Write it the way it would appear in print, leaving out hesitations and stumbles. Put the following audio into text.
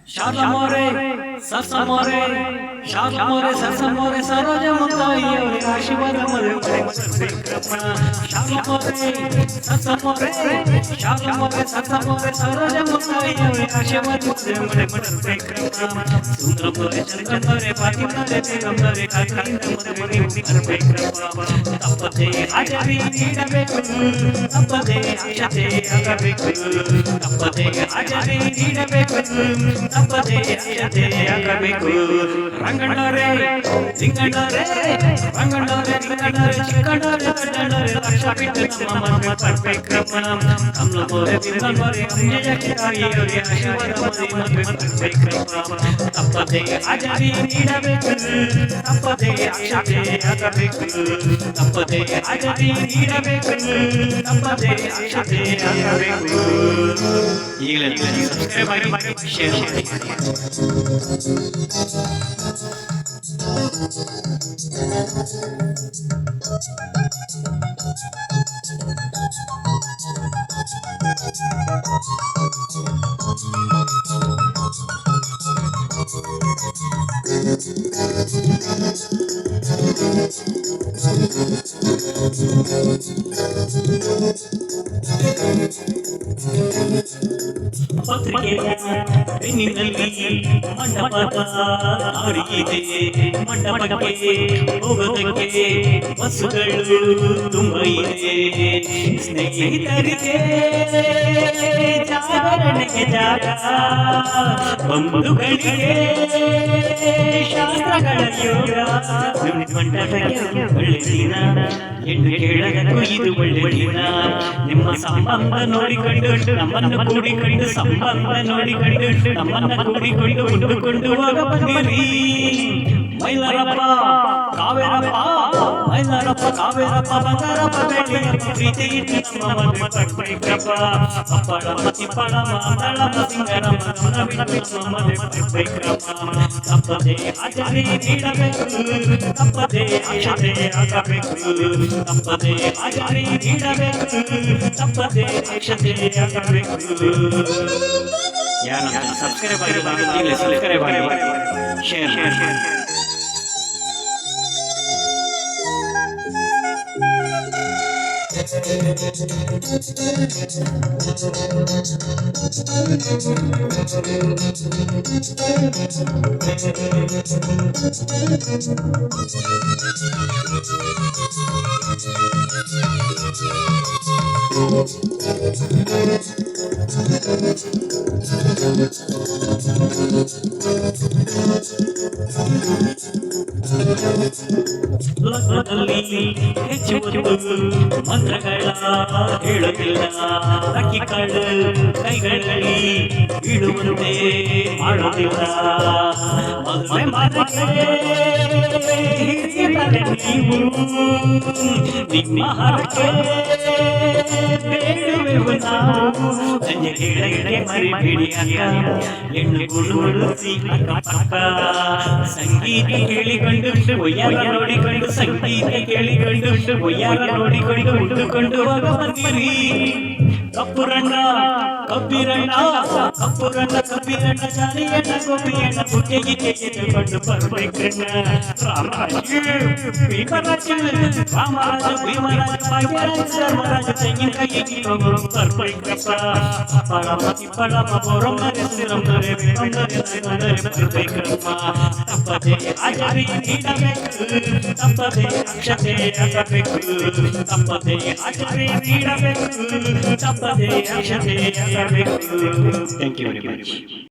ಶಾಲಮೋರೆ ಸಸಮೋರೆ ಶಾಲಮೋರೆ ಸಸಮೋರೆ ಸರೋಜ ಮುತ್ತಾಯಿಯವರೇ ಆಶೀರ್ವಾದ ಮದುವೆ ಶಾಲಮೋರೆ ಸಸಮೋರೆ ಶಾಲಮೋರೆ ಸಸಮೋರೆ ಸರೋಜ ಮುತ್ತಾಯಿಯವರೇ ಆಶೀರ್ವಾದ ಮದುವೆ ಸುಂದರಮೋರೆ ಚಂದ್ರಮೋರೆ ಪಾತಿಮರೆ ಬೇಗಂಬರೆ ಕಾಕಿಯಿಂದ ಮದುವೆ ಬರಬೇಕಪ್ಪ ತಪ್ಪದೆ ಹಾಜರಿ ನೀಡಬೇಕು ತಪ್ಪದೆ ಆಶತೆ ಆಗಬೇಕು ತಪ್ಪದೆ ಹಾಜರಿ ನೀಡಬೇಕು ತಪ್ಪದೆ ಆಶತೆ ಆಗಬೇಕು ರಂಗಣ್ಣರೇ ಸಿಂಗಣ್ಣರೇ ರಂಗಣ್ಣರೇ ಲಿಂಗಣ್ಣರೇ ಚಿಕ್ಕಣ್ಣರೇ ದೊಡ್ಡಣ್ಣರೇ ಲಕ್ಷ ಬಿಟ್ಟು ನಮ್ಮ ಮದುವೆ ಬರಬೇಕಪ್ಪ ಕಮಲಮೋರೆ ಬಿಂಗಣ್ಣರೇ ಅಂಜಯ್ಯಕ್ಕೆ ತಾಯಿಯವರೇ ಆಶೀರ್ವಾದ ಮದುವೆ ಬರಬೇಕಪ್ಪ ತಪ್ಪದೆ ಹಾಜರಿ ನೀಡಬೇಕು ತಪ್ಪದೆ ಆಶತೆ ಆಗಬೇಕು ತಪ್ಪದೆ ಹಾಜರಿ ನೀಡಬೇಕು ತಪ್ಪದೆ ಆಶತೆ ಆಗಬೇಕು ಈಗಲೇ ಸಬ್ಸ್ಕ್ರೈಬ್ ಆಗಿ ಶೇರ್ ಮಾಡಿ ಪತ್ರಿಕೆಯ ಬೆನ್ನಿನಲ್ಲಿ ಮಂಟಪದ ಹಾಡಿದೆ ಮಂಟಪಕ್ಕೆ ಹೋಗೋದಕ್ಕೆ ಬಸ್ಸುಗಳು ತುಂಬ ಇದೆ ಸ್ನೇಹಿತರಿಗೆ ಜಾಗರಣೆಗೆ ಜಾಗ ಬಂಧುಗಳಿಗೆ ಶಾಸ್ತ್ರಗಳ ಯೋಗ ಮಂಟಪಕ್ಕೆ ಒಳ್ಳೆ ದಿನ ಹೆಣ್ಣು ಕೇಳದಕ್ಕೂ ಇದು ಒಳ್ಳೆ ದಿನ ನಿಮ್ಮ ಸಂಬಂಧ ನೋಡಿಕೊಂಡು ನಮ್ಮನ್ನು ಕೂಡಿಕೊಂಡು ಸಂಬಂಧ ನೋಡಿಕೊಂಡು ನಮ್ಮನ್ನ ಕೂಡಿಕೊಂಡು ಉಂಡುಕೊಂಡು ಹೋಗ ಬಂದಿರಿ ಮೈಲಾರಪ್ಪ ಕಾವೇರಪ್ಪ ಮೈಲಾರಪ್ಪ ಕಾವೇರಪ್ಪ ಬಂಗಾರಪ್ಪ ಬೆಳ್ಳಿಯಪ್ಪ ಪ್ರೀತಿ ಇಟ್ಟು ನಮ್ಮ ಮದುವೆ ಬರಬೇಕಪ್ಪ ಅಪ್ಪಳಮ್ಮ ತಿಪ್ಪಳಮ್ಮ ಅಂದಳಮ್ಮ ಸಿಂಗರಮ್ಮ ನಮ್ಮನ್ನ ಬಿಟ್ಟು ನಮ್ಮ ಮದುವೆ ಬರಬೇಕಪ್ಪ ತಪ್ಪದೆ ಹಾಜರಿ ನೀಡಬೇಕು ತಪ್ಪದೆ ಆಶತೆ ಆಗಬೇಕು ತಪ್ಪದೆ ಹಾಜರಿ ನೀಡಬೇಕು ತಪ್ಪದೆ ಆಶತೆ ಆಗಬೇಕು ಯಾರು ಸಬ್ಸ್ಕ್ರೈಬ್ ಆಗಿ ಈಗಲೇ ಸಬ್ಸ್ಕ್ರೈಬ್ ಆಗಿ ಶೇರ್ ಮಾಡಿ ಲಗ್ನದಲ್ಲಿ ಹೆಚ್ಚುವುದು ಮಂತ್ರಗಳ ಹೇಳುತ್ತಿಲ್ಲ ಅಕ್ಕಿ ಕಾಳು ಕೈಗಳಲ್ಲಿ ಇಡುವಂತೆ ಮಾಡುತ್ತಿಲ್ಲ ಮದುವೆ ಮಾಡಕ್ಕೆ ನೀವು ನಿಮ್ಮ ಹರಕೆ ಬೇಡುವೆವು ನಾವು ಸಂಜೆ ಹೇಳಕ್ಕೆ ಮರಿಬೇಡಿ ಅಕ್ಕ ಹೆಣ್ಣು ಗುಡುಗುಡುಸಿ ಅಕ್ಕ ಸಂಗೀತ ಕೇಳಿಕೊಂಡು ಒಯ್ಯಾರ ನೋಡಿಕೊಂಡು ಸಂಗೀತ ಕೇಳಿಕೊಂಡು ಒಯ್ಯಾರ ನೋಡಿಕೊಂಡು ಉಂಡುಕೊಂಡು ಹೋಗ ಬಂದಿರಿ ಕಪ್ಪುರಣ್ಣ ಕಬ್ಬಿರಣ್ಣ ಕಪ್ಪುರಣ್ಣ ಕಬ್ಬಿರಣ್ಣ ಜಾಲಿಯಣ್ಣ ಗೋಪಿಯಣ್ಣ ಬುಟ್ಟಿಗೆ ತೆಗೆದುಕೊಂಡು ಬರಬೇಕಣ್ಣ ರಾಮರಾಜ ರಾಮರಾಜ ಭೀಮರಾಜ ಭಾಗ್ಯರಾಜ ಧರ್ಮರಾಜ ತೆಂಗಿನಕಾಯಿ ಬರಬೇಕಪ್ಪ ಅಪ್ಪಳಮ್ಮ ತಿಪ್ಪಳಮ್ಮ ಬೋರಮ್ಮರೆ ಸಿರಮ್ಮರೆ ಬೇರಮ್ಮರೆ ಬರಬೇಕಪ್ಪ ತಪ್ಪದೆ ಹಾಜರಿ ನೀಡಬೇಕು ತಪ್ಪದೆ ಅಕ್ಷತೆ ಆಗಬೇಕು ತಪ್ಪದೆ ಹಾಜರಿ ನೀಡಬೇಕು ತಪ್ಪದೆ ಅಕ್ಷತೆ ಆಗಬೇಕು. Thank you very much.